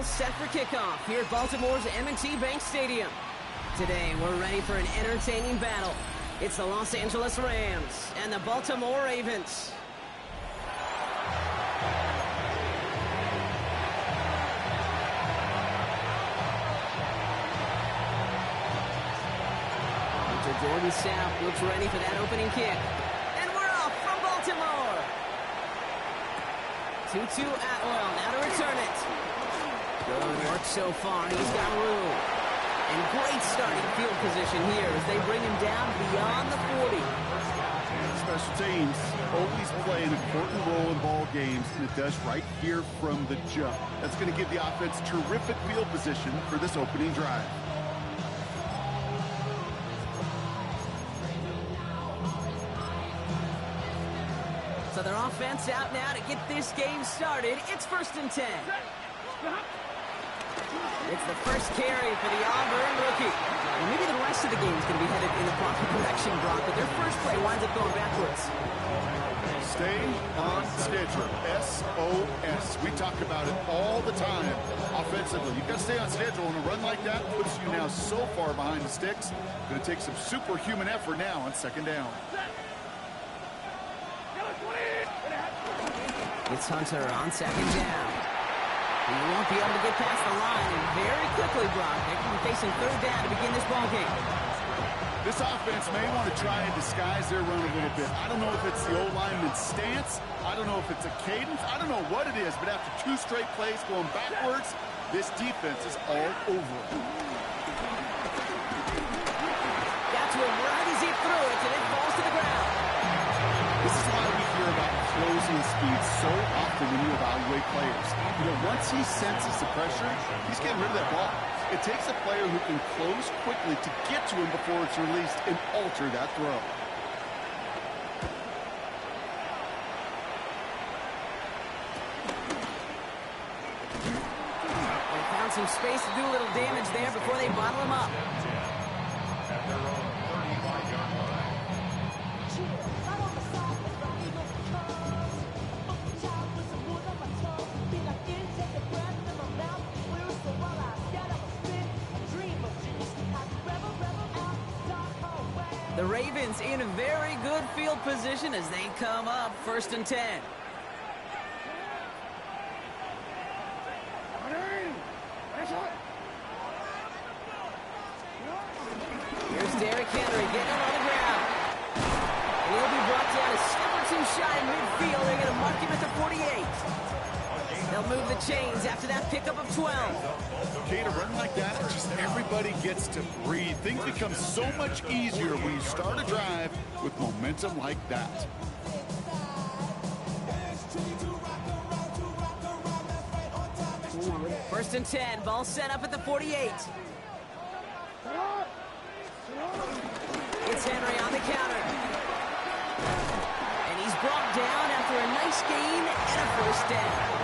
all set for kickoff here at Baltimore's M&T Bank Stadium. Today, we're ready for an entertaining battle. It's the Los Angeles Rams and the Baltimore Ravens. Jordan South looks ready for that opening kick. And we're off from Baltimore. 2-2 Atwell, now to return it. Good work so far, he's got room. And great starting field position here as they bring him down beyond the 40. Special teams always play an important role in ball games, and it does right here from the jump. That's going to give the offense terrific field position for this opening drive. So their offense out now to get this game started. It's 1st and 10. It's the first carry for the Auburn rookie. Well, maybe the rest of the game is going to be headed in the proper direction, Brock, but their first play winds up going backwards. Stay on schedule. SOS. We talk about it all the time offensively. You've got to stay on schedule, and a run like that puts you now so far behind the sticks. Going to take some superhuman effort now on 2nd down. It's Hunter on 2nd down. He won't be able to get past the line, and very quickly, Brock, they're going to be facing 3rd down to begin this ball game. This offense may want to try and disguise their run a little bit. I don't know if it's the old lineman's stance. I don't know if it's a cadence. I don't know what it is, but after 2 straight plays going backwards, this defense is all over it. Got to him right as he threw it, and it falls to the ground. This is why we hear about closing speed so often when you evaluate players. You know, once he senses the pressure, he's getting rid of that ball. It takes a player who can close quickly to get to him before it's released and alter that throw. They found some space to do a little damage there before they bottle him up. The Ravens in a very good field position as they come up 1st and 10. Here's Derrick Henry getting him on the ground. And he'll be brought down a step or 2 shy in midfield. They're going to mark him at the 48. They'll move the chains after that pickup of 12. Okay, to run like that, just everybody gets to breathe. Things become so much easier when you start a drive with momentum like that. First and 10, ball set up at the 48. It's Henry on the counter. And he's brought down after a nice gain and a 1st down.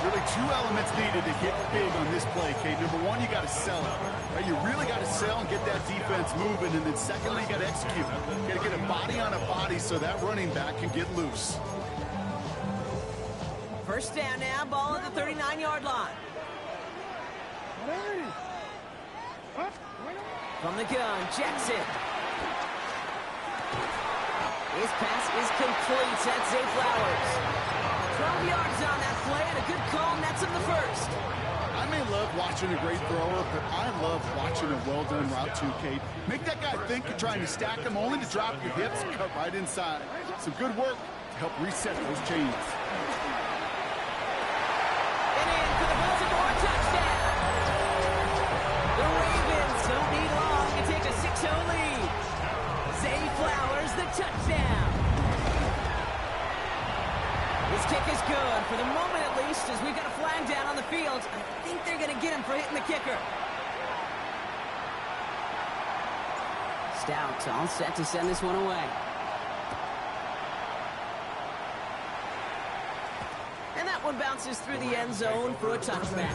Really 2 elements needed to get big on this play, Kate. Number 1, you got to sell it. Right? You really got to sell and get that defense moving. And then secondly, you got to execute. You got to get a body on a body so that running back can get loose. 1st down now, ball at the 39-yard line. From the gun, Jackson. His pass is complete. That's Zay Flowers. 12 yards on that play, and a good call nets him the 1st. I may love watching a great thrower, but I love watching a well-done route too, Kate. Make that guy think you're trying to stack him, only to drop your hips and cut right inside. Some good work to help reset those chains. And in for the Baltimore touchdown. The Ravens don't need long to take a 6-0 lead. Zay Flowers, the touchdown. This kick is good, for the moment at least, as we've got a flag down on the field. I think they're going to get him for hitting the kicker. Stout all set to send this one away. And that one bounces through the end zone for a touchback.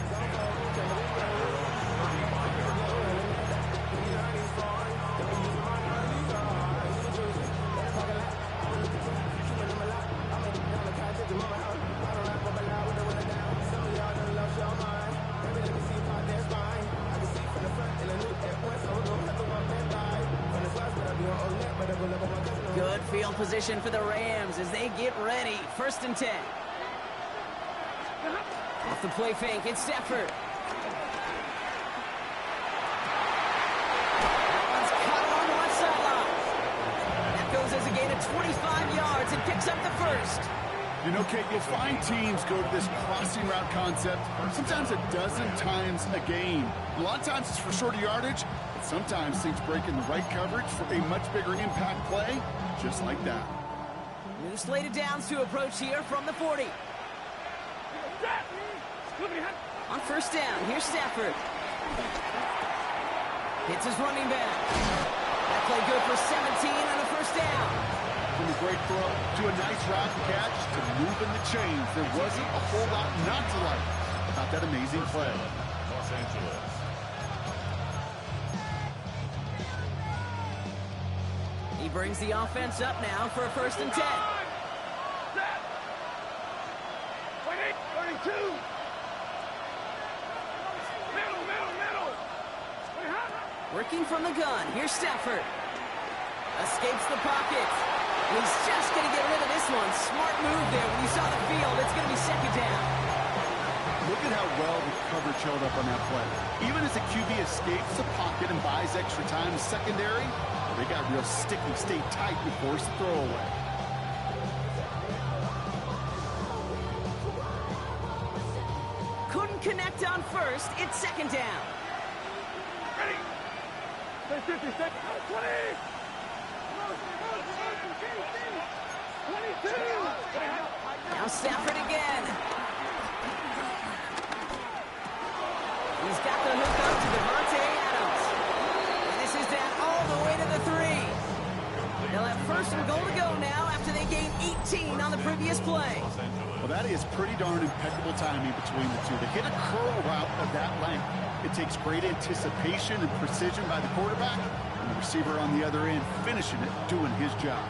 position for the Rams as they get ready. 1st and 10. Off the play fake, it's Stafford. He's caught on the left sideline. That goes as a gain of 25 yards and picks up the 1st. You know, Kate, you'll find teams go to this crossing route concept sometimes a dozen times a game. A lot of times it's for shorter yardage, but sometimes things break in the right coverage for a much bigger impact play, just like that. New slated downs to approach here from the 40. On 1st down, here's Stafford. Hits his running back. That play good for 17 on a 1st down. From a great throw to a nice route and catch to moving the chains. There wasn't a whole lot not to like about that amazing play. Los Angeles. He brings the offense up now for a 1st and 10. 32. Middle. Working from the gun, here's Stafford. Escapes the pocket. He's just going to get rid of this one. Smart move there. When you saw the field, it's going to be 2nd down. Look at how well the coverage held up on that play. Even as the QB escapes the pocket and buys extra time in secondary, they got real sticky, stayed tight and forced the throwaway. Couldn't connect on 1st. It's 2nd down. Ready. Stay 50 seconds. 20. 22. Now Stafford again. He's got the hook up to Devontae Adams. And this is down all the way to the 3. They'll have 1st and goal to go now after they gained 18 on the previous play. Well, that is pretty darn impeccable timing between the two. They hit a curl route of that length. It takes great anticipation and precision by the quarterback, and the receiver on the other end finishing it, doing his job.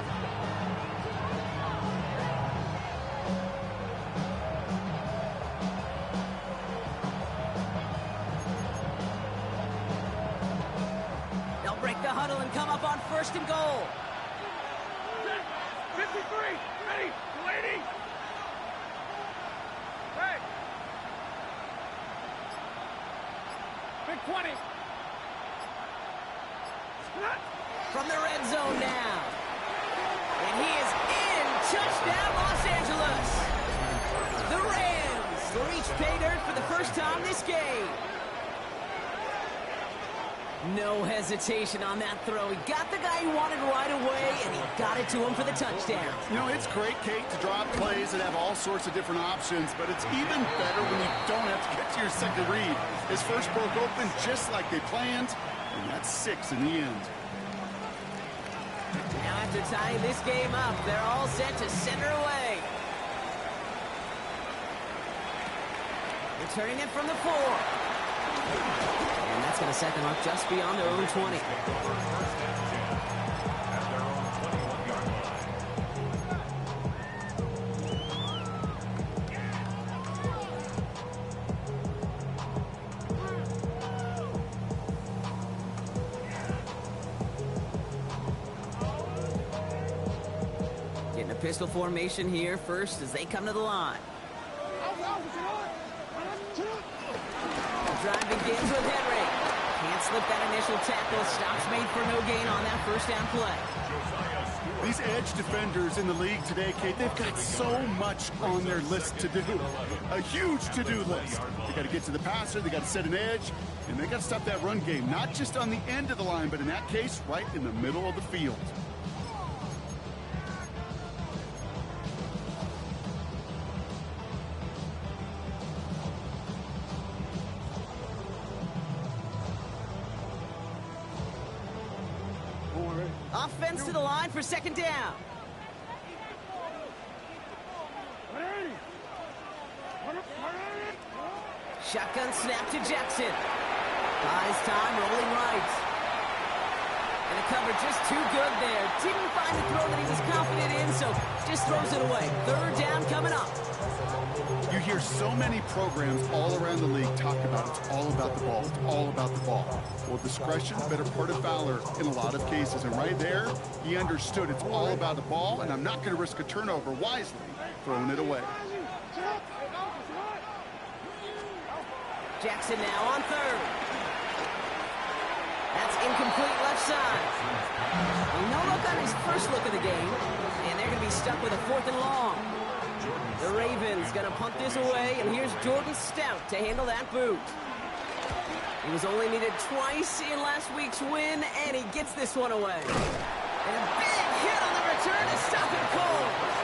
They'll break the huddle and come up on 1st and goal. 53. Ready. Waiting. Hey. Big 20. From the red zone now. And he is in. Touchdown, Los Angeles. The Rams reach pay dirt for the 1st time this game. No hesitation on that throw. He got the guy he wanted right away, and he got it to him for the touchdown. You know, it's great, Kate, to drop plays that have all sorts of different options, but it's even better when you don't have to get to your second read. His 1st broke open just like they planned, and that's 6 in the end. Now after tying this game up, they're all set to center away. Returning it from the 4. And that's going to set them up just beyond their own 20. Getting a pistol formation here first as they come to the line. The drive begins with Henry. Can't slip that initial tackle. Stops made for no gain on that 1st down play. These edge defenders in the league today, Kate, they've got so much on their list to do. A huge to-do list. They got to get to the passer, they got to set an edge, and they got to stop that run game. Not just on the end of the line, but in that case, right in the middle of the field. Offense to the line for 2nd down. Shotgun snap to Jackson. Buys time, rolling right. And the cover just too good there. Didn't find the throw that he was confident in, so just throws it away. 3rd down coming up. You hear so many programs all around the league talk about it's all about the ball. It's all about the ball. Well, discretion, better part of valor in a lot of cases. And right there, he understood it's all about the ball, and I'm not going to risk a turnover wisely, throwing it away. Jackson now on third. That's incomplete left side. No look on his first look of the game, and they're going to be stuck with a 4th and long. The Ravens going to punt this away, and here's Jordan Stout to handle that boot. He was only needed twice in last week's win, and he gets this one away. And a big hit on the return to stop him cold.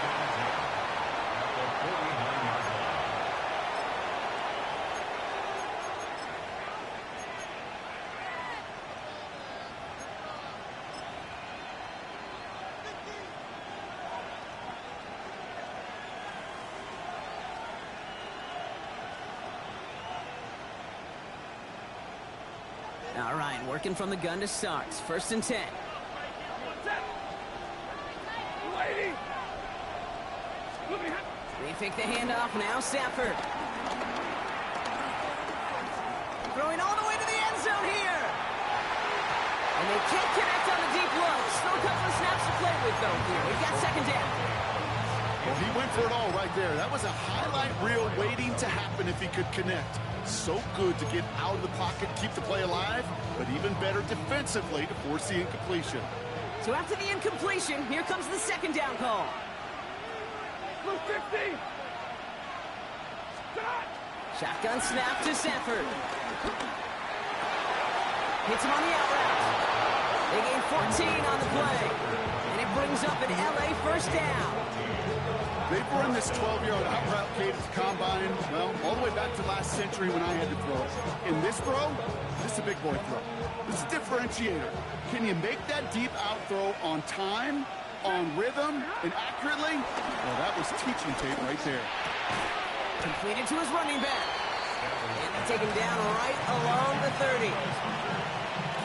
All right, working from the gun to start. 1st and 10. They take the handoff now. Stafford. Throwing all the way to the end zone here. And they can't connect on the deep look. Still a couple of snaps to play with, though, here. We've got 2nd down. Well, he went for it all right there. That was a highlight reel waiting to happen if he could connect. So good to get out of the pocket, keep the play alive, but even better defensively to force the incompletion. So after the incompletion, here comes the 2nd down call. 50. Shotgun snap to Stafford. Hits him on the out route. They gain 14 on the play. And it brings up an LA 1st down. They've run this 12-yard out route cadence combine, well, all the way back to last century when I had to throw it. In this throw, this is a big boy throw. This is a differentiator. Can you make that deep out throw on time, on rhythm, and accurately? Well, that was teaching tape right there. Completed to his running back. And they take him down right along the 30.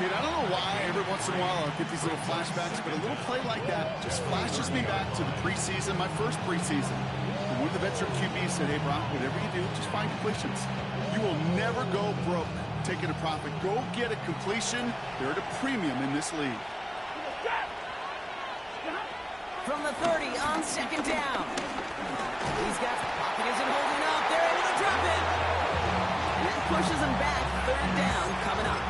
Kid, I don't know why every once in a while I'll get these little flashbacks, but a little play like that just flashes me back to the preseason, my first preseason. And one of the veteran QBs said, hey, Brock, whatever you do, just find completions. You will never go broke taking a profit. Go get a completion. They're at a premium in this league. From the 30 on 2nd down. These guys, pocket isn't holding up. They're able to drop it. And that pushes them back. 3rd down coming up.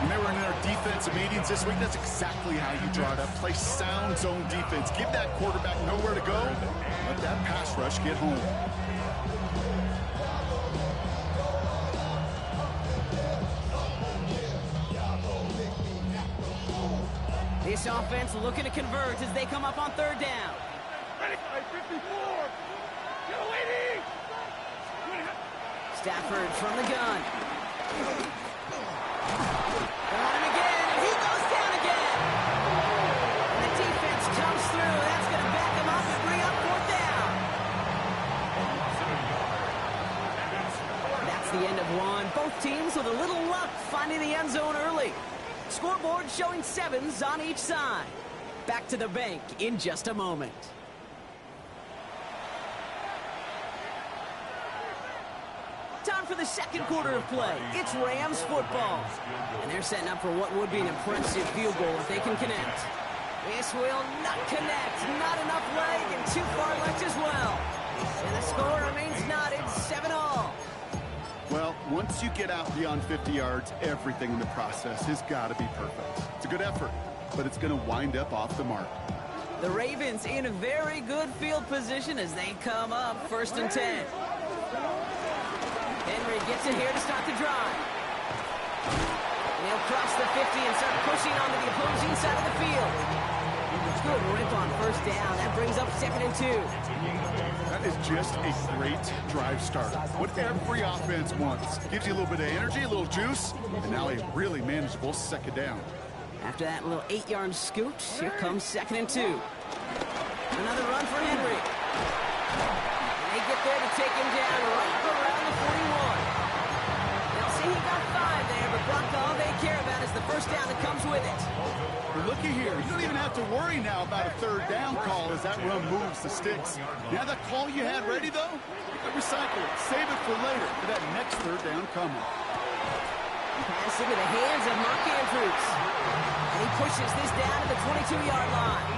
When they were in their defensive meetings this week, that's exactly how you draw it up. Play sound zone defense. Give that quarterback nowhere to go. Let that pass rush get home. This offense looking to convert as they come up on 3rd down. Ready, 54. Get a lady. Stafford from the gun. On him again, and he goes down again. And the defense comes through. That's going to back him up and bring up 4th down. That's the end of one. Both teams with a little luck finding the end zone early. Scoreboard showing 7s on each side. Back to the bank in just a moment. Time for the 2nd quarter of play. It's Rams football. And they're setting up for what would be an impressive field goal if they can connect. This will not connect. Not enough leg and too far left as well. And the score remains knotted 7-all. Well, once you get out beyond 50 yards, everything in the process has got to be perfect. It's a good effort, but it's going to wind up off the mark. The Ravens in a very good field position as they come up 1st and 10. Henry gets it here to start the drive. And he'll cross the 50 and start pushing onto the opposing side of the field. Good rip on 1st down. That brings up 2nd and 2. That is just a great drive starter. What every offense wants. Gives you a little bit of energy, a little juice, and now a really manageable 2nd down. After that little 8-yard scoot, here comes 2nd and 2. Another run for Henry. And they get there to take him down right around the 41. They'll see he got 5 there, but Brock, all they care about is the 1st down that comes with it. But looky here, you don't even have to worry now about a 3rd down call as that run moves the sticks. Now that call you had ready, though, you can recycle it. Save it for later for that next third down coming. Pass into the hands of Mark Andrews. And he pushes this down to the 22-yard line.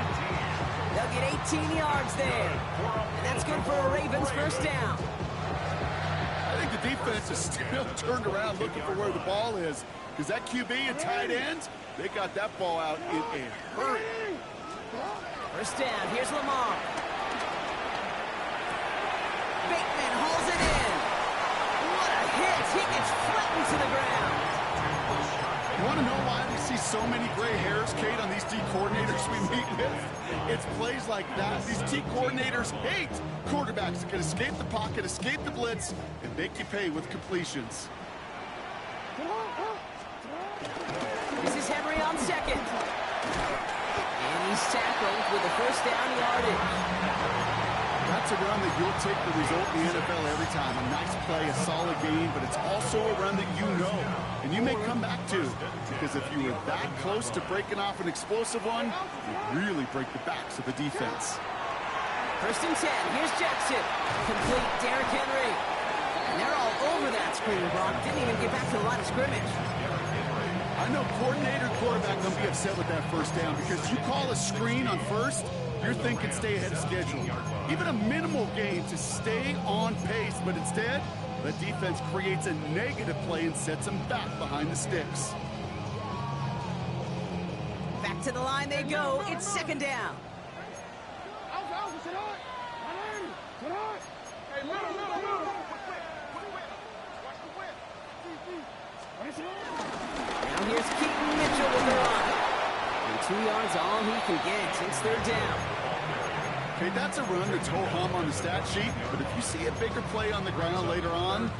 They'll get 18 yards there. And that's good for a Ravens first down. I think the defense is still turned around looking for where the ball is. Because that QB and tight ends, they got that ball out in a hurry. First down, here's Lamar. Bateman hauls it in. What a hit. He gets flattened to the ground. You want to know why we see so many gray hairs, Kate, on these D coordinators we meet with? It's plays like that. These D coordinators hate quarterbacks that can escape the pocket, escape the blitz, and make you pay with completions. This is Henry on second. And he's tackled with a first down yardage. That's a run that you'll take the result in the NFL every time. A nice play, a solid game, but it's also a run that you know, and you may come back to, because if you were that close to breaking off an explosive one, you'd really break the backs of the defense. First and 10, here's Jackson. Complete, Derrick Henry. And they're all over that screen, Brock. Didn't even get back to the line of scrimmage. I know coordinator and quarterback going to be upset with that first down because you call a screen on first, you're thinking stay ahead of schedule. Even a minimal gain to stay on pace, but instead, the defense creates a negative play and sets them back behind the sticks. Back to the line they go. It's second down. Now here's Keaton Mitchell with the run. And 2 yards all he can get. It's third down. Okay, that's a run that's ho-hum on the stat sheet, but if you see a bigger play on the ground later on,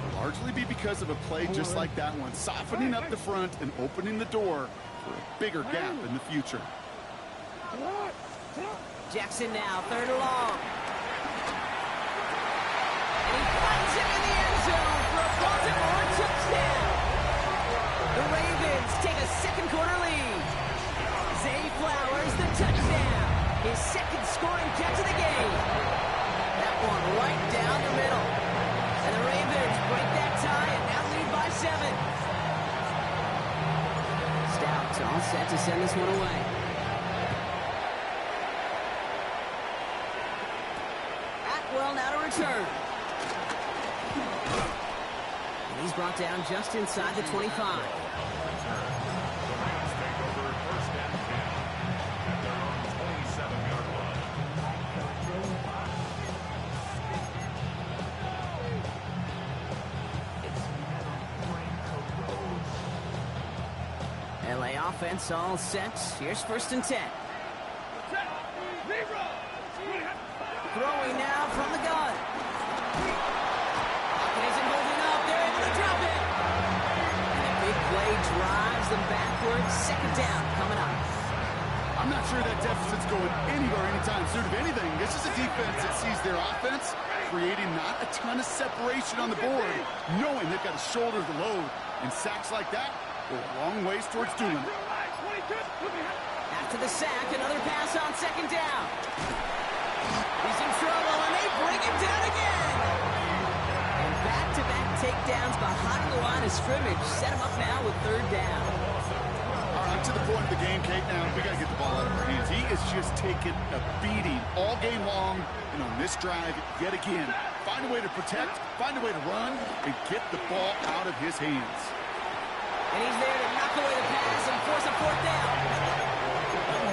it'll largely be because of a play just like that one, softening up the front and opening the door for a bigger gap in the future. Jackson now, third and long. And he finds him in the end zone for a Baltimore touchdown. The Ravens take a second quarter lead. Zay Flowers, the touchdown. His second scoring catch of the game. That one right down the middle. And the Ravens break that tie and now lead by 7. Stout's all set to send this one away. Atwell now to return. And he's brought down just inside the 25. LA offense all set. Here's first and 10. Throwing now from the gun. Pocket isn't holding up. They're able to drop it. And a big play drives them backwards. Second down coming up. I'm not sure that deficit's going anywhere anytime soon. If anything, this is a defense that sees their offense creating not a ton of separation on the board, knowing they've got to shoulder the load. And sacks like that go a long ways towards doing it. After the sack, another pass on second down. He's in trouble, and they bring him down again. And back-to-back takedowns behind the line of scrimmage set him up now with third down. All right, to the point of the game, Kate, now we got to get the ball out of our hands. He is just taking a beating all game long, and on this drive, yet again, find a way to protect, find a way to run, and get the ball out of his hands. And he's there to knock away the pass and force a fourth down.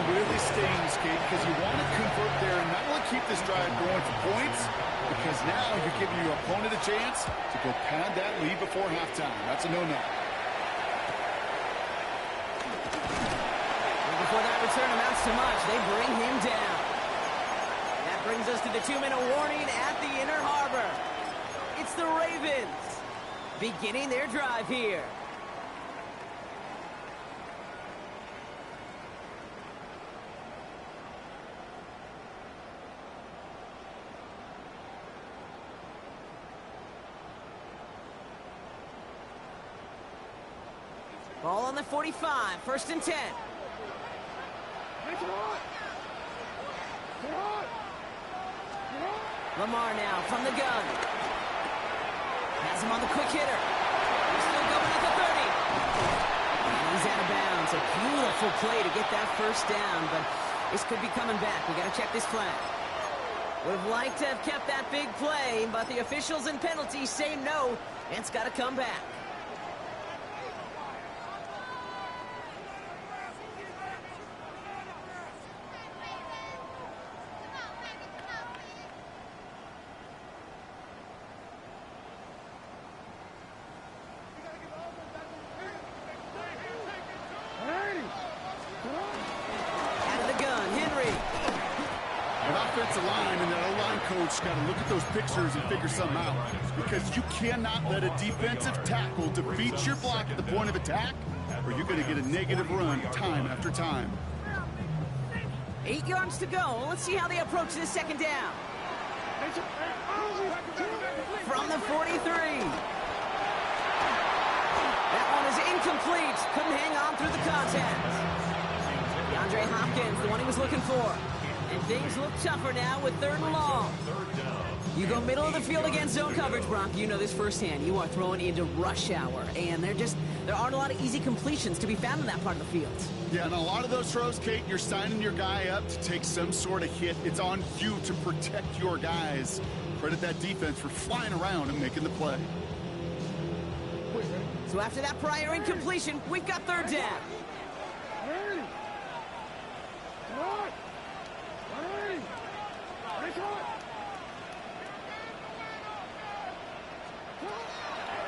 Really stings, Kate, because you want to convert there and not only keep this drive going for points, because now you're giving your opponent a chance to go pad that lead before halftime. That's a no-no. Before that return amounts to much, they bring him down. That brings us to the 2-minute warning at the Inner Harbor. It's the Ravens beginning their drive here. Ball on the 45, first and 10. Lamar now from the gun. Has him on the quick hitter. He's still going at the 30. And he's out of bounds. A beautiful play to get that first down, but this could be coming back. We got to check this flag. Would have liked to have kept that big play, but the officials and penalties say no. It's got to come back. Offensive line and that O-line coach got to look at those pictures and figure something out, because you cannot let a defensive tackle defeat your block at the point of attack, or you're going to get a negative run time after time. 8 yards to go. Let's see how they approach this second down. From the 43. That one is incomplete. Couldn't hang on through the contact. DeAndre Hopkins, the one he was looking for. And things look tougher now with 3rd and long. You go middle of the field against zone coverage, Brock. You know this firsthand. You are throwing into rush hour, and there aren't a lot of easy completions to be found in that part of the field. Yeah, and a lot of those throws, Kate, you're signing your guy up to take some sort of hit. It's on you to protect your guys. Credit that defense for flying around and making the play. So after that prior incompletion, we've got 3rd down.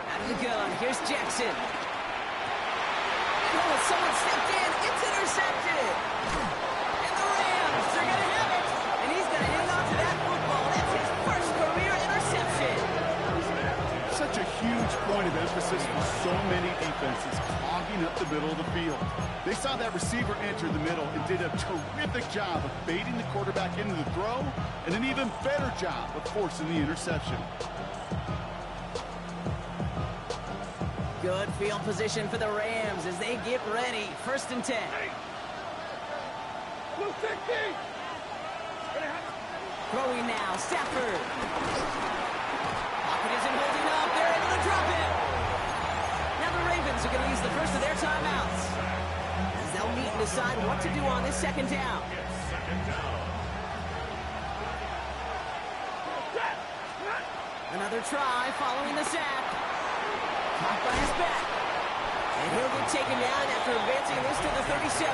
Out of the gun, here's Jackson. Oh, someone stepped in. It's intercepted. And the Rams are going to have it. And he's going to hang on to that football. That's his first career interception. Such a huge point of emphasis for so many defenses, clogging up the middle of the field. They saw that receiver enter the middle and did a terrific job of baiting the quarterback into the throw, and an even better job of forcing the interception. Good field position for the Rams as they get ready. 1st and 10. Throwing now, Stafford. Pocket isn't holding up. They're able to drop it. Now the Ravens are going to use the first of their timeouts, as they'll meet and decide what to do on this 2nd down. Another try following the sack. Caught by his back. And he'll get taken down after advancing this to the 37.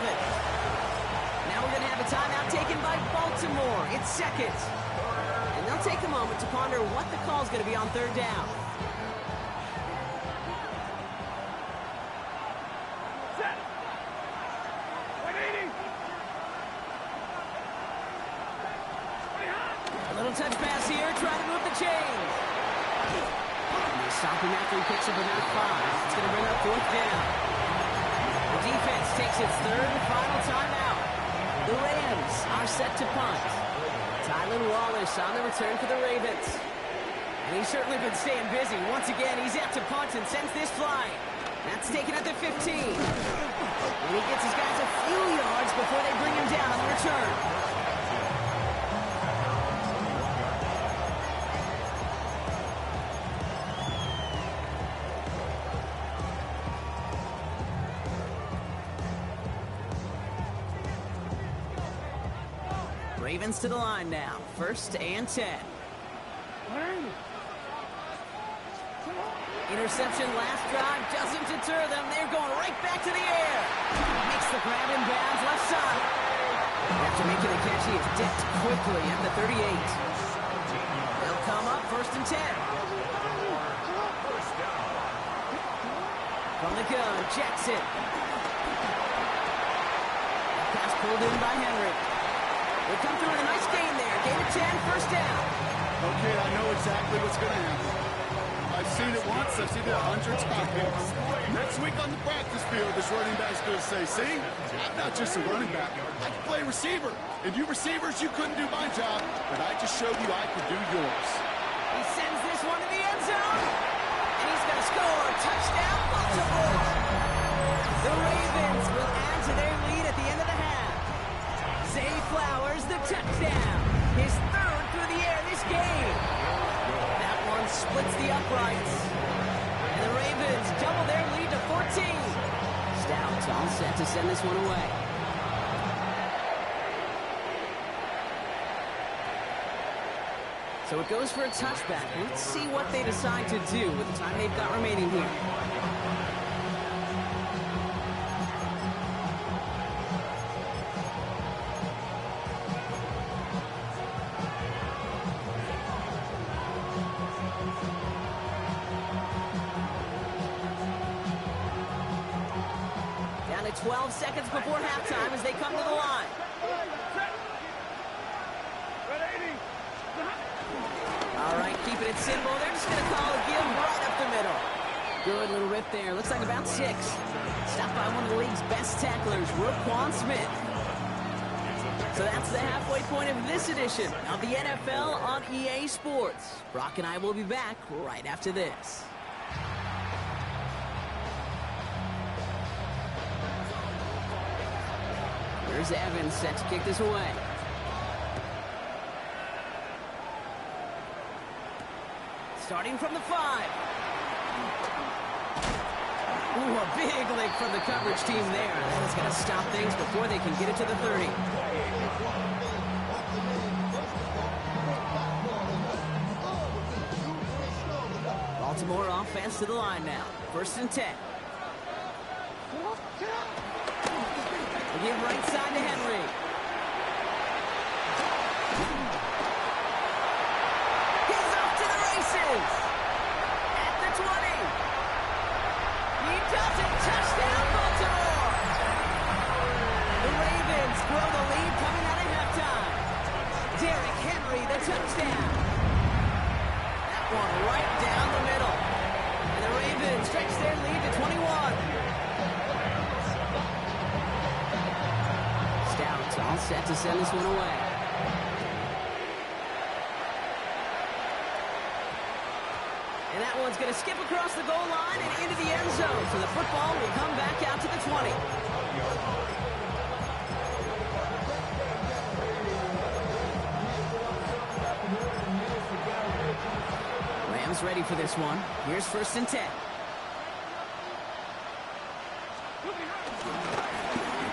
Now we're going to have a timeout taken by Baltimore. It's 2nd. And they'll take a moment to ponder what the call is going to be on 3rd down. A little touch pass here, trying to move the chains. Stopping after he picks up about 5. It's going to bring up 4th down. The defense takes its 3rd and final timeout. The Rams are set to punt. Tylan Wallace on the return for the Ravens. And he's certainly been staying busy. Once again, he's out to punt and sends this flying. That's taken at the 15. And he gets his guys a few yards before they bring him down on the return. Ravens to the line now. 1st and 10. Interception last drive doesn't deter them. They're going right back to the air. Makes the grab in bounds left side. After making the catch, he is dipped quickly at the 38. They'll come up 1st and 10. From the gun, Jackson. Pass pulled in by Henry. They come through with a nice gain there. Gain of 10, 1st down. Okay, I know exactly what's going to happen. I've seen it once, I've seen it hundreds of times. Next week on the practice field, this running back's going to say, see, I'm not just a running back. I can play receiver. And you receivers, you couldn't do my job, but I just showed you I could do yours. He sends this one to the end zone. And he's going to score. Touchdown, Baltimore. The Ravens will add to their lead at the end of the half. Zay Flowers, the touchdown. His 3rd through the air this game. splits the uprights. And the Ravens double their lead to 14. Stout all set to send this one away. So it goes for a touchback. Let's see what they decide to do with the time they've got remaining here. Down to 12 seconds before halftime as they come to the line. All right, keeping it simple. They're just going to call a give right up the middle. Good little rip there. Looks like about 6. Stopped by one of the league's best tacklers, Roquan Smith. So that's the halfway point of this edition of the NFL on EA Sports. Brock and I will be back right after this. Here's Evans set to kick this away. Starting from the 5. Ooh, a big lick from the coverage team there. That is going to stop things before they can get it to the 30. Baltimore offense to the line now. 1st and 10. They give right side to Henry. He's off to the races. At the 20. He does it. Touchdown, Baltimore. The Ravens grow the lead coming out of halftime. Derrick Henry, the touchdown. That one right down the middle. And the Ravens stretch their lead to 21. All set to send this one away. And that one's going to skip across the goal line and into the end zone. So the football will come back out to the 20. Rams ready for this one. Here's 1st and 10.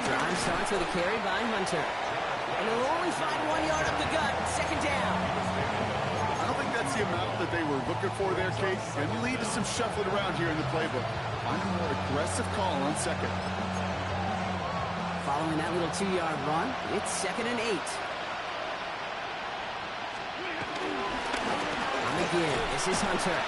Drive starts with a carry by Hunter. And they'll only find 1 yard up the gut. 2nd down. I don't think that's the amount that they were looking for there, Kate. Going to lead to some shuffling around here in the playbook. Find a more aggressive call on 2nd. Following that little 2-yard run, it's 2nd and 8. On the give, this is Hunter.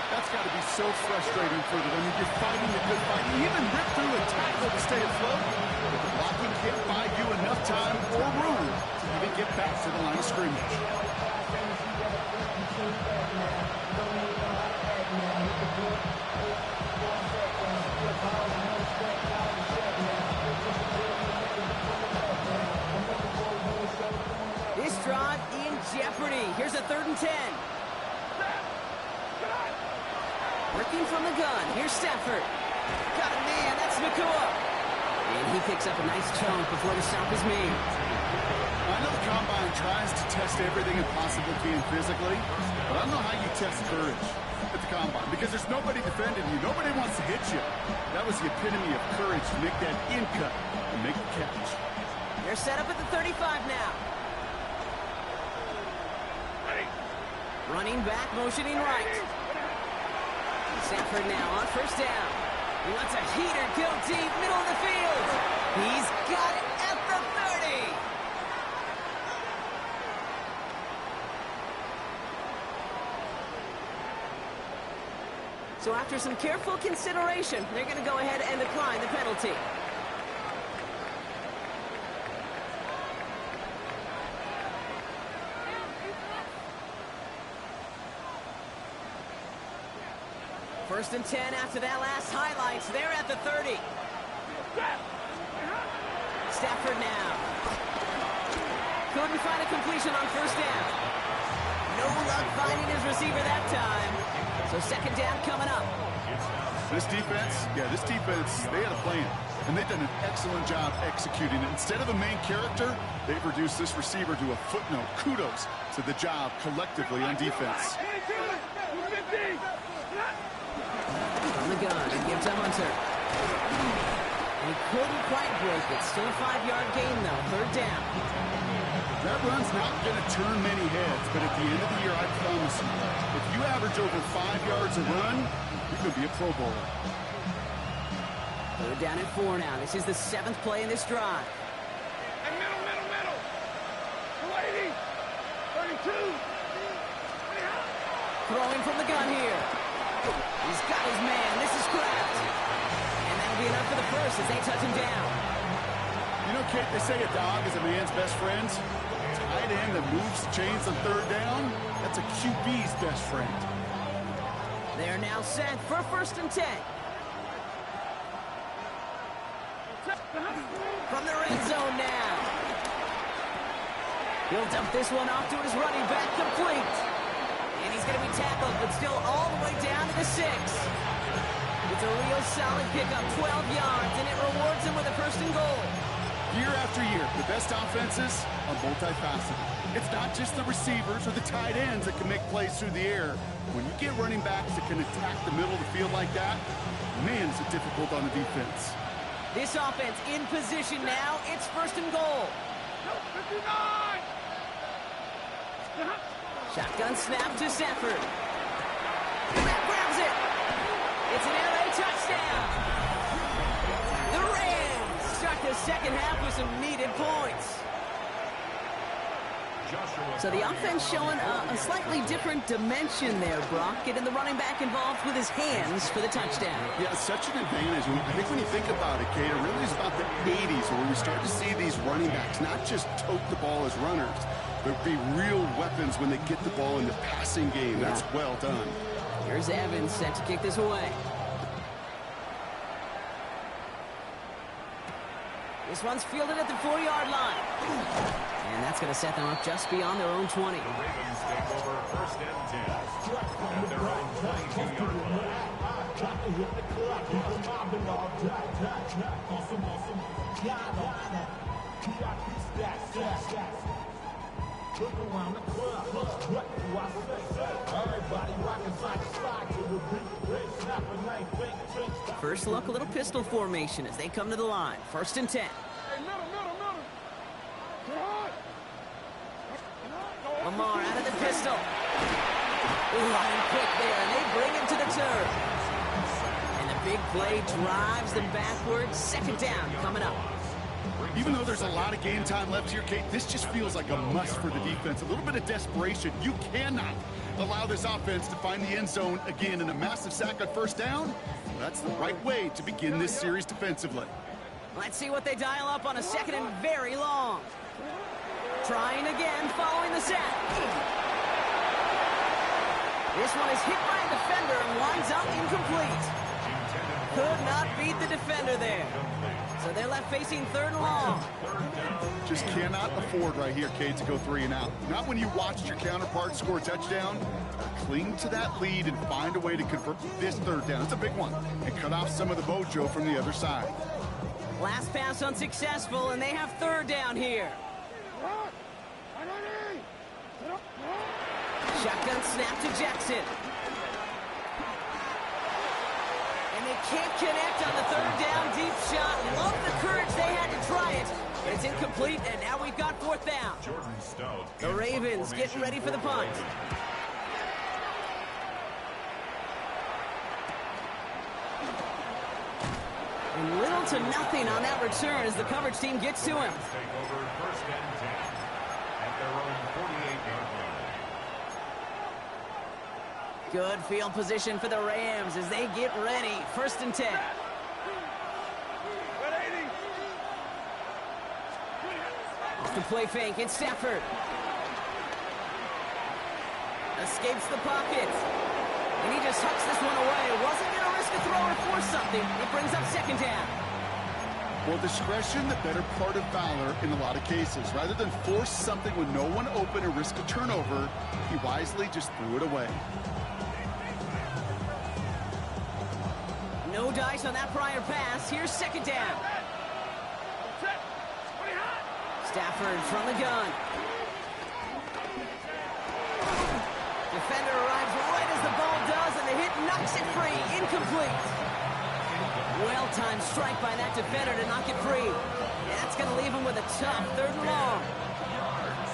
That's got to be so frustrating for them. I mean, you're fighting a good fight. You even rip through a tackle to stay afloat. But the blocking can't buy you enough time or room to even get back to the line of scrimmage. This drive in jeopardy. Here's a 3rd and 10. Working from the gun. Here's Stafford. Got a man. That's Nakua. And he picks up a nice chunk before the stop is made. I know the Combine tries to test everything it possibly can physically, but I don't know how you test courage at the Combine because there's nobody defending you. Nobody wants to hit you. That was the epitome of courage to make that in cut and make the catch. They're set up at the 35 now. Running back, motioning right. Stafford now on 1st down. He wants a heater, go deep, middle of the field. He's got it at the 30. So after some careful consideration, they're going to go ahead and decline the penalty. First and 10 after that last highlights. They're at the 30. Stafford now. Couldn't find a completion on 1st down. No luck finding his receiver that time. So 2nd down coming up. This defense, they had a plan. And they've done an excellent job executing it. Instead of a main character, they've reduced this receiver to a footnote. Kudos to the job collectively on defense. to Hunter. And he couldn't quite break it. Still a 5-yard gain, though. Third down. That run's not going to turn many heads, but at the end of the year, I promise you, if you average over 5 yards a run, you could be a Pro Bowler. They're down at 4 now. This is the 7th play in this drive. And middle. 280. 32. Throwing from the gun here. He's got his man. This is Kraft. And that'll be enough for the first as they touch him down. You know, Kate, they say a dog is a man's best friend. Tight end that moves chains on third down, that's a QB's best friend. They're now set for 1st and 10. From the red zone now. He'll dump this one off to his running back, complete. And he's going to be tackled, but still all the way down to the 6. It's a real solid pickup, 12 yards, and it rewards him with a 1st and goal. Year after year, the best offenses are multifaceted. It's not just the receivers or the tight ends that can make plays through the air. When you get running backs that can attack the middle of the field like that, man, is it difficult on the defense. This offense in position now. It's 1st and goal. 59. Shotgun snap to Stafford. That grabs it. It's an air raid touchdown. The Rams start the second half with some needed points. So the offense showing a slightly different dimension there, Brock. Getting the running back involved with his hands for the touchdown. Yeah, it's such an advantage. I think when you think about it, Kate, it really is about the 80s where we start to see these running backs not just tote the ball as runners, but be real weapons when they get the ball in the passing game. That's well done. Here's Evans set to kick this away. This one's fielded at the 4-yard line. And that's going to set them up just beyond their own 20. The Ravens take over 1st and 10 at their own 22-yard line. First look, a little pistol formation as they come to the line. 1st and 10. Hey, middle. Lamar out of the pistol. Line quick there, and they bring him to the turf. And the big play drives them backwards. 2nd down coming up. Even though there's a lot of game time left here, Kate, this just feels like a must for the defense. A little bit of desperation. You cannot allow this offense to find the end zone again in a massive sack on 1st down. Well, that's the right way to begin this series defensively. Let's see what they dial up on a 2nd and very long. Trying again following the sack. This one is hit by a defender and winds up incomplete. Could not beat the defender there. So they're left facing 3rd and long. Just cannot afford right here, Kate, to go 3 and out. Not when you watched your counterpart score a touchdown. Cling to that lead and find a way to convert this 3rd down. It's a big one. And cut off some of the mojo from the other side. Last pass unsuccessful, and they have 3rd down here. Shotgun snap to Jackson. And they can't connect on the 3rd down deep shot. Love the courage they had to try it. But it's incomplete, and now we've got 4th down. The Ravens getting ready for the punt. And little to nothing on that return as the coverage team gets to him. Take over 1st and 10 at their own 48-yard line. Good field position for the Rams as they get ready. 1st and 10. Off the play fake, it's Stafford. Escapes the pocket. And he just hucks this one away. Wasn't going to risk a throw or force something. It brings up 2nd down. Well, discretion, the better part of valor in a lot of cases. Rather than force something with no one open or risk a turnover, he wisely just threw it away. No dice on that prior pass. Here's 2nd down. Stafford from the gun. Defender arrives right as the ball does, and the hit knocks it free. Incomplete. Well-timed strike by that defender to knock it free. That's going to leave him with a tough 3rd and long.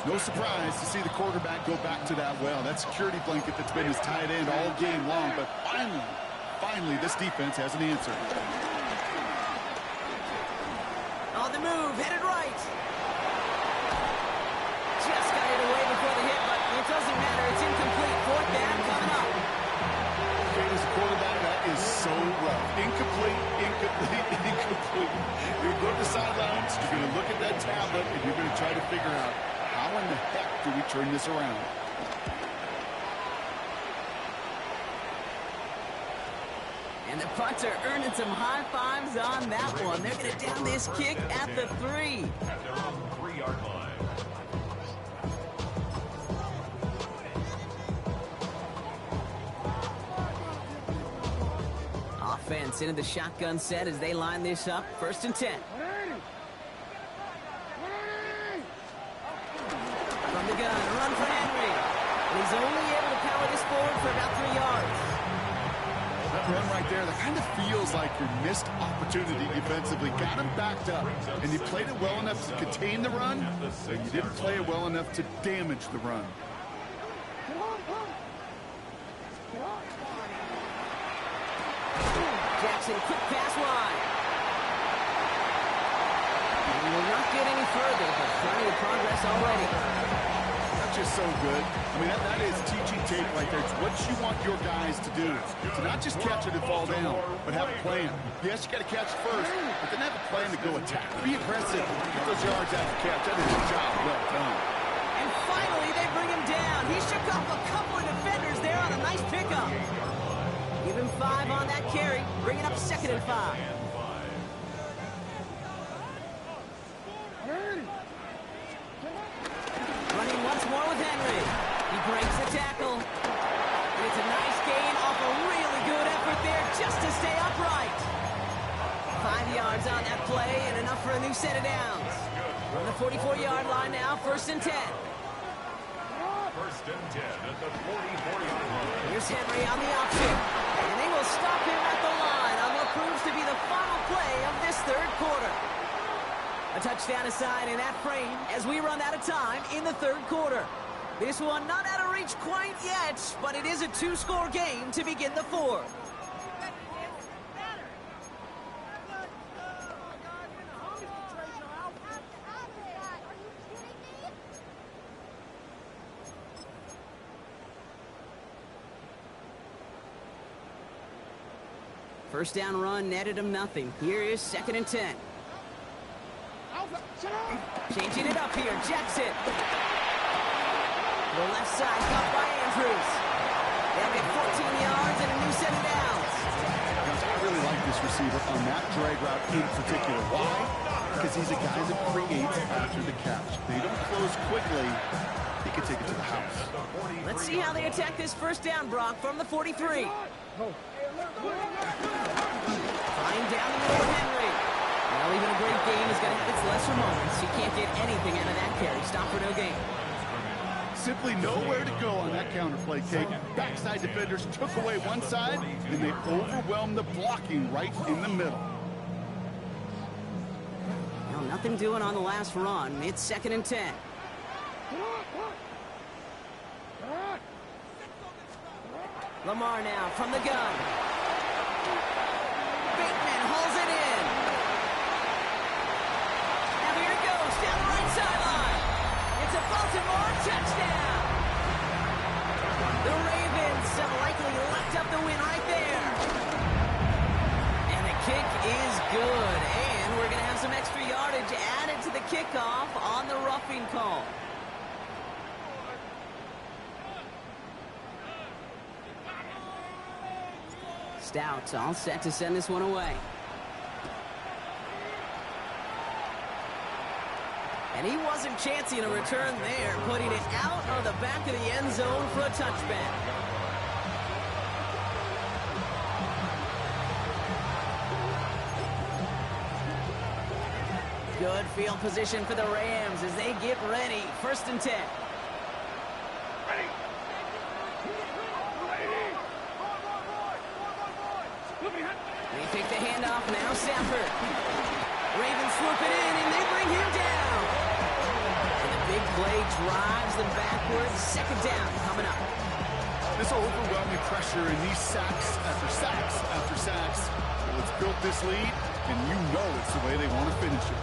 No surprise to see the quarterback go back to that well. That security blanket that's been his tight end all game long. But finally, this defense has an answer. On the move, headed right. Just got it away before the hit, but it doesn't matter. It's incomplete. 4th down coming up. Okay, as a quarterback, that is so rough. Incomplete. You're going to go to the sidelines, you're going to look at that tablet, and you're going to try to figure out, how in the heck do we turn this around? And the punter earning some high fives on that one. They're going to down this kick at the 3. At their own 3-yard line. Offense into the shotgun set as they line this up. 1st and 10. From the gun, run for Henry. And he's only able to power this forward for about 3 yards. That run right there, that kind of feels like your missed opportunity defensively. Got him backed up, and you played it well enough to contain the run, but you didn't play it well enough to damage the run. Jackson, quick pass wide. And will not get any further, but plenty of progress already. That's just so good. I mean, that is teaching tape right there. It's what you want your guys to do. To not just catch it and fall down, but have a plan. Yes, you got to catch it first, but then have a plan to go attack. Be aggressive. Get those yards after catch. That is a job well done. And finally, they bring him down. He shook off a couple of defenders there on a nice pickup. Give him 5 on that carry, bring it up 2nd and 5. Running once more with Henry. He breaks the tackle. And it's a nice gain off a really good effort there just to stay upright. 5 yards on that play and enough for a new set of downs. On the 44-yard line now, 1st and 10. 1st and 10 at the 44-yard line. Here's Henry on the option. And they will stop him at the line on what proves to be the final play of this 3rd quarter. A touchdown aside in that frame as we run out of time in the 3rd quarter. This one not out of reach quite yet, but it is a 2-score game to begin the 4th. First down run netted him nothing. Here is 2nd and 10. Changing it up here, Jackson. The left side caught by Andrews. They'll get 14 yards and a new set of downs. I really like this receiver on that drag route in particular. Why? Because he's a guy that creates after the catch. They don't close quickly. He can take it to the house. Let's see how they attack this 1st down, Brock, from the 43. Flying down the middle of Henry. Well, even a great game is going to have its lesser moments. You can't get anything out of that carry. Stop for no gain. Simply nowhere to go on that counter play, Kate. Backside defenders took away one side, and they overwhelmed the blocking right in the middle. Well, nothing doing on the last run. It's 2nd and 10. Lamar now from the gun. Bateman hauls it in. Now here it goes down the right sideline. It's a Baltimore touchdown. The Ravens have likely locked up the win right there. And the kick is good. And we're going to have some extra yardage added to the kickoff on the roughing call. Stout all set to send this one away. And he wasn't chancing a return there, putting it out of the back of the end zone for a touchback. Good field position for the Rams as they get ready. 1st and 10. Ready. Look behind. They take the handoff, now Stafford. Ravens swoop it in, and they bring him down. And the big play drives them backwards. Second down coming up. This overwhelming pressure and these sacks after sacks after sacks. Well, it's built this lead, and you know it's the way they want to finish it.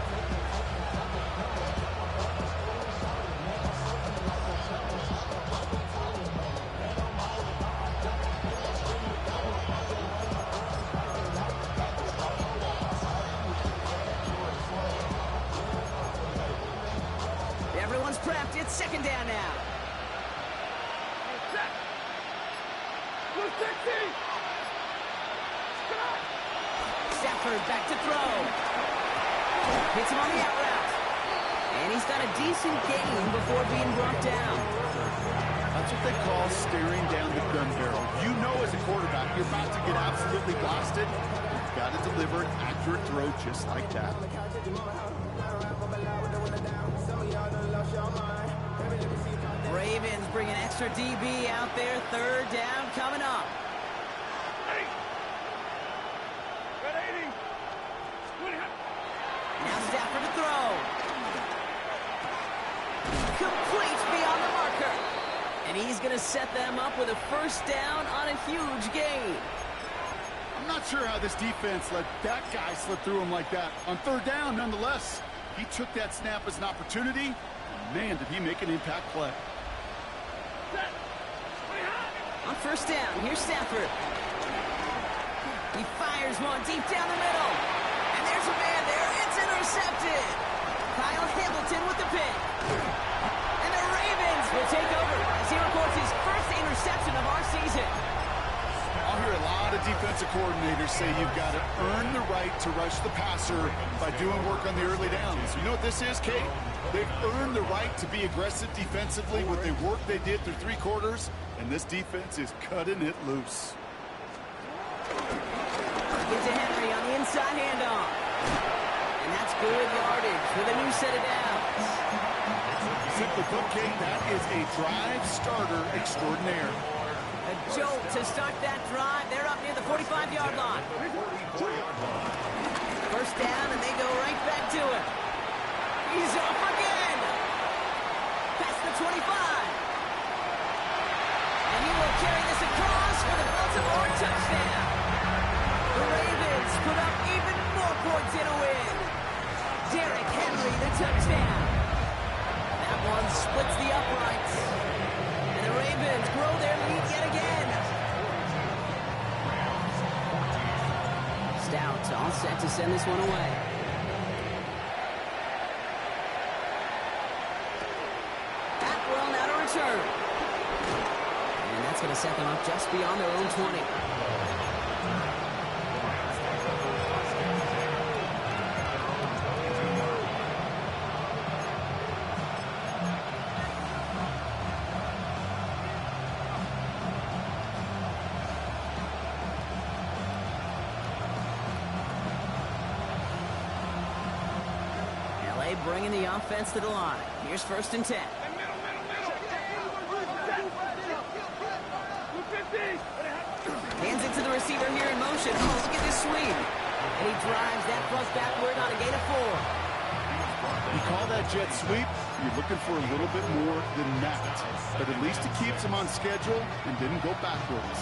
Everyone's prepped. It's second down now. Stafford back to throw. Hits him on the out route. And he's got a decent gain before being brought down. That's what they call staring down the gun barrel. You know as a quarterback, you're about to get absolutely blasted. You've got to deliver an accurate throw just like that. Ravens bring an extra DB out there. Third down coming up. Now Stafford to throw. Complete beyond the marker. And he's going to set them up with a first down on a huge gain. I'm not sure how this defense let that guy slip through him like that. On third down, nonetheless, he took that snap as an opportunity. And man, did he make an impact play. On first down, here's Stafford. He fires one deep down the middle. And there's a man there. It's intercepted. Kyle Hamilton with the pick. And the Ravens will take over as he records his first interception of our season. I'll hear a lot of defensive coordinators say you've got to earn the right to rush the passer by doing work on the early downs. You know what this is, Kate? They've earned the right to be aggressive defensively with the work they did through 3 quarters, and this defense is cutting it loose. Gives to Henry on the inside handoff. And that's good yardage with a new set of downs. Simply put, Kate, that is a drive starter extraordinaire. A jolt to start that drive. They're up near the 45-yard line. First down, and they go right back to it. He's off again. Past the 25. And he will carry this across for the Baltimore touchdown. The Ravens put up even more points in a win. Derrick Henry, the touchdown. That one splits the uprights. And the Ravens grow their lead yet again. Stout all set to send this one away. Atwell now to return. And that's going to set them up just beyond their own 20. Bringing the offense to the line. Here's first and 10. Hands it to the receiver here in motion. Oh, look at this sweep. And he drives that cross backward on a gain of 4. You call that jet sweep, you're looking for a little bit more than that. But at least it keeps him on schedule and didn't go backwards.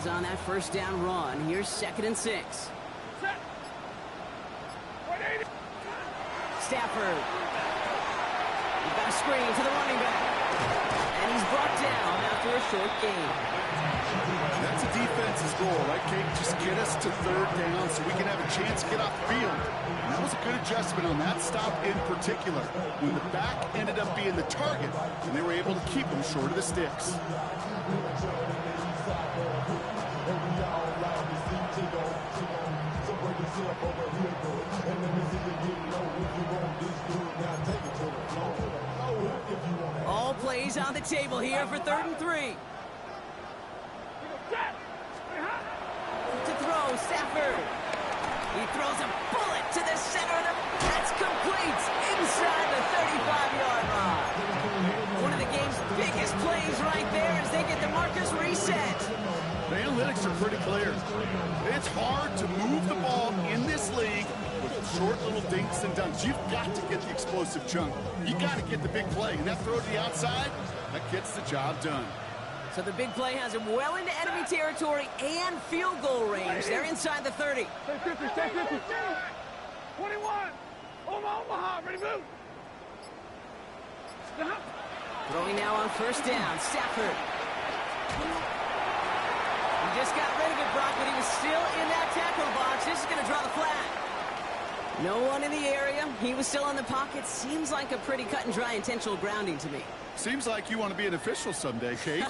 On that first down run. Here's second and 6. Stafford. He's got a screen to the running back. And he's brought down after a short gain. That's a defense's goal, right, Kate? Just get us to third down so we can have a chance to get off the field. And that was a good adjustment on that stop in particular. When the back ended up being the target, and they were able to keep him short of the sticks. All plays on the table here for third and 3. To throw, Stafford. He throws a bullet to the center of the... That's complete inside the 35-yard line. One of the game's biggest plays right there as they get the markers reset. The analytics are pretty clear. It's hard to move the ball in this league with short little dinks and dunks. You've got to get the explosive chunk. You got to get the big play. And that throw to the outside, that gets the job done. So the big play has him well into enemy territory and field goal range. They're inside the 30. Stay 50, stay 50. 21. Omaha, ready, move. Stop. Throwing now on first down, Stafford. He just got rid of it, Brock, but he was still in that tackle box. This is going to draw the flag. No one in the area. He was still in the pocket. Seems like a pretty cut and dry intentional grounding to me. Seems like you want to be an official someday, Kate.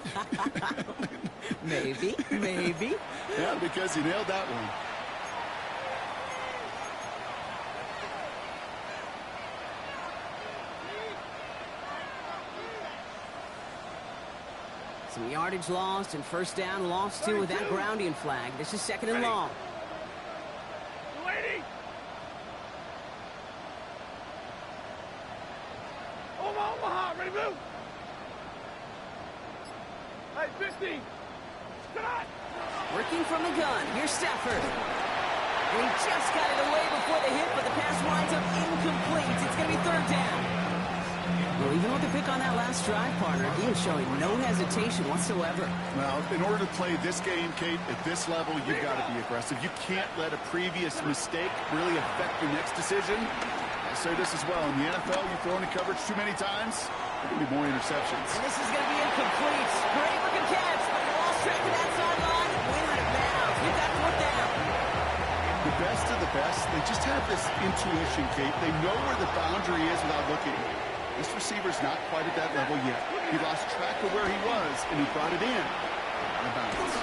Maybe. Yeah, because you nailed that one. Some yardage lost and first down lost too with that grounding flag. This is second and long. Lady. Omaha, ready, move. Hey, 50. Stop. Working from the gun. Here's Stafford. And he just got it away before the hit, but the pass winds up incomplete. It's going to be third down. Well, even with the pick on that last drive, partner, he is showing no hesitation whatsoever. Well, in order to play this game, Kate, at this level, you've got to be aggressive. You can't let a previous mistake really affect your next decision. I'll say this as well. In the NFL, you've thrown in coverage too many times, there will be more interceptions. And this is going to be incomplete. Great looking catch, but he lost track of that sideline and went out of bounds. Get that fourth down. The best of the best, they just have this intuition, Kate. They know where the boundary is without looking. This receiver's not quite at that level yet. He lost track of where he was, and he brought it in. Out of bounds.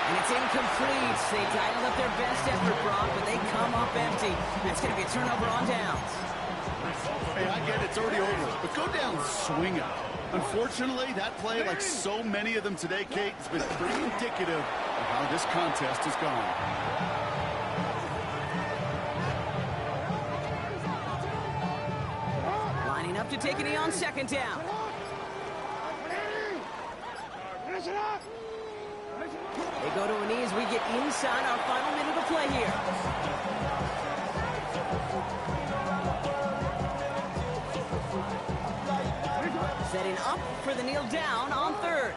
And it's incomplete. They dialed up their best effort, Brock, but they come up empty. That's going to be a turnover on downs. Hey, I get it. It's already over. But go down swinging. Unfortunately, that play, like so many of them today, Kate, has been pretty indicative of how this contest has gone. Lining up to take a knee on second down. They go to a knee as we get inside our final minute of play here. Setting up for the kneel down on third.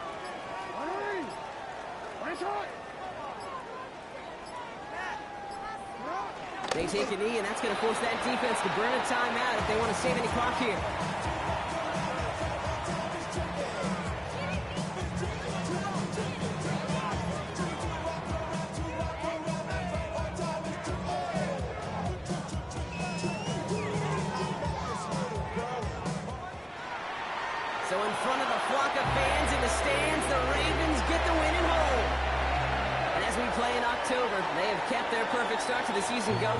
They take a knee, and that's going to force that defense to burn a timeout if they want to save any clock here. So in front of a flock of fans in the stands, the Ravens get the win at home. And as we play in October, they have kept their perfect start to the season going.